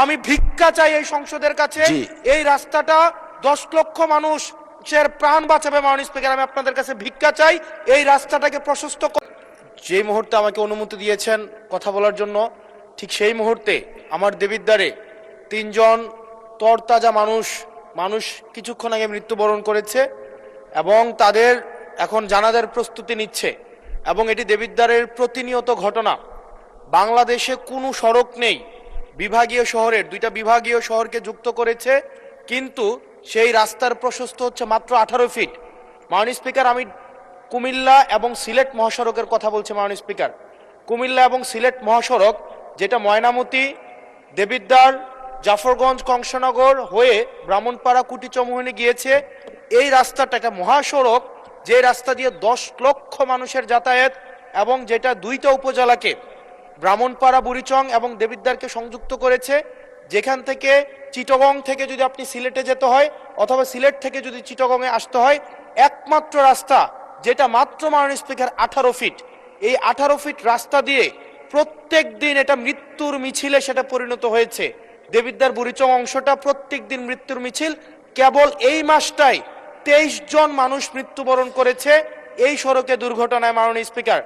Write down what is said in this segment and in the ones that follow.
আমি ভিক্ষা চাই এই সংসদের কাছে, এই রাস্তাটা 10 লক্ষ মানুষের প্রাণ বাঁচাবে। মাননীয় স্পিকার, আমি আপনাদের কাছে ভিক্ষা চাই এই রাস্তাটাকে প্রশস্ত। যে মুহূর্তে আমাকে অনুমতি দিয়েছেন কথা বলার জন্য, ঠিক সেই মুহূর্তে আমার দেবিদ্বারে 3 জন তরতাজা মানুষ কিছুক্ষণ আগে মৃত্যুবরণ করেছে এবং তাদের এখন জানাজার প্রস্তুতি নিচ্ছে। এবং এটি দেবিদ্বারের প্রতিনিয়ত ঘটনা। বাংলাদেশে কোনো সড়ক নেই, বিভাগীয় শহরের 2টা বিভাগীয় শহরকে যুক্ত করেছে, কিন্তু সেই রাস্তার প্রশস্ত হচ্ছে মাত্র 18 ফিট। মাননীয় স্পিকার, আমি কুমিল্লা এবং সিলেট মহাসড়কের কথা বলছি। মাননীয় স্পিকার, কুমিল্লা এবং সিলেট মহাসড়ক যেটা ময়নামতি, দেবিদ্বার, জাফরগঞ্জ, কংসনগর হয়ে ব্রাহ্মণপাড়া, কুটিচমোহনী গিয়েছে, এই রাস্তাটা একটা মহাসড়ক, যে রাস্তা দিয়ে 10 লক্ষ মানুষের যাতায়াত এবং যেটা 2টা উপজেলাকে, ব্রাহ্মণপাড়া, বুড়িচং এবং দেবিদ্বারকে সংযুক্ত করেছে। যেখান থেকে চিটাগং থেকে যদি আপনি সিলেটে যেতে হয় অথবা সিলেট থেকে যদি চিটাগংয়ে আসতে হয়, একমাত্র রাস্তা যেটা মাত্র মাননীয় স্পিকার 18 ফিট। এই 18 ফিট রাস্তা দিয়ে প্রত্যেক দিন এটা মৃত্যুর মিছিলে সেটা পরিণত হয়েছে। দেবিদ্বার বুড়িচং অংশটা প্রত্যেক দিন মৃত্যুর মিছিল। কেবল এই মাসটাই 23 জন মানুষ মৃত্যুবরণ করেছে এই সড়কে দুর্ঘটনায়। মাননীয় স্পিকার,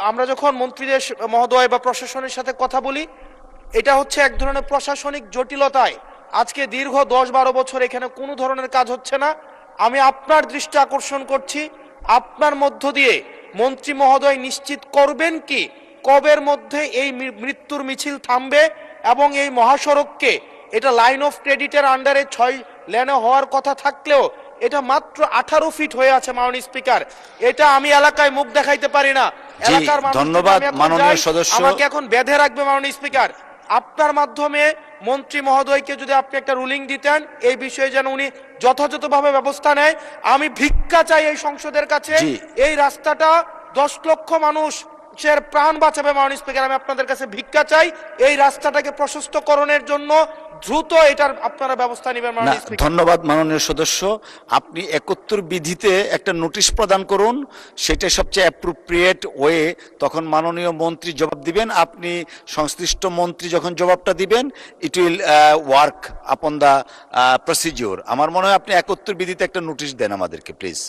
আমরা যখন মন্ত্রীদের মহোদয় বা প্রশাসনের সাথে কথা বলি, এটা হচ্ছে এক ধরনের প্রশাসনিক জটিলতায় আজকে দীর্ঘ 10-12 বছর এখানে কোনো ধরনের কাজ হচ্ছে না। আমি আপনার দৃষ্টি আকর্ষণ করছি, আপনার মধ্য দিয়ে মন্ত্রী মহোদয় নিশ্চিত করবেন কি কবের মধ্যে এই মৃত্যুর মিছিল থামবে এবং এই মহাসড়ককে, এটা লাইন অফ ক্রেডিটের আন্ডারে 6 লেনে হওয়ার কথা থাকলেও এটা মাত্র 18 ফিট হয়ে আছে। মাননীয় স্পিকার, এটা আমি এলাকায় মুখ দেখাইতে পারি না। এলাকার মানুষ, ধন্যবাদ মাননীয় সদস্য, আমাকে এখন বেঁধে রাখবে। মাননীয় স্পিকার, আপনার মাধ্যমে মন্ত্রী মহোদয়কে যদি আপনি একটা রুলিং দিতেন এই বিষয়ে যেন উনি যথাযথভাবে ব্যবস্থা নেয়। আমি ভিক্ষা চাই এই সংসদের কাছে, এই রাস্তাটা 10 লক্ষ মানুষের প্রাণ বাঁচাবে। মাননীয় স্পিকার, আমি আপনাদের কাছে ভিক্ষা চাই এই রাস্তাটাকে প্রশস্তকরণের জন্য দ্রুত এটার আপনারা ব্যবস্থা নেবেন। ধন্যবাদ মাননীয় সদস্য। আপনি 71 বিধিতে একটা নোটিশ প্রদান করুন, সেটা সবচেয়ে অ্যাপ্রোপ্রিয়েট ওয়ে। তখন মাননীয় মন্ত্রী জবাব দিবেন, আপনি সংশ্লিষ্ট মন্ত্রী যখন জবাবটা দিবেন, it will work upon the procedure. আমার মনে হয় আপনি 71 বিধিতে একটা নোটিশ দেন আমাদেরকে প্লিজ।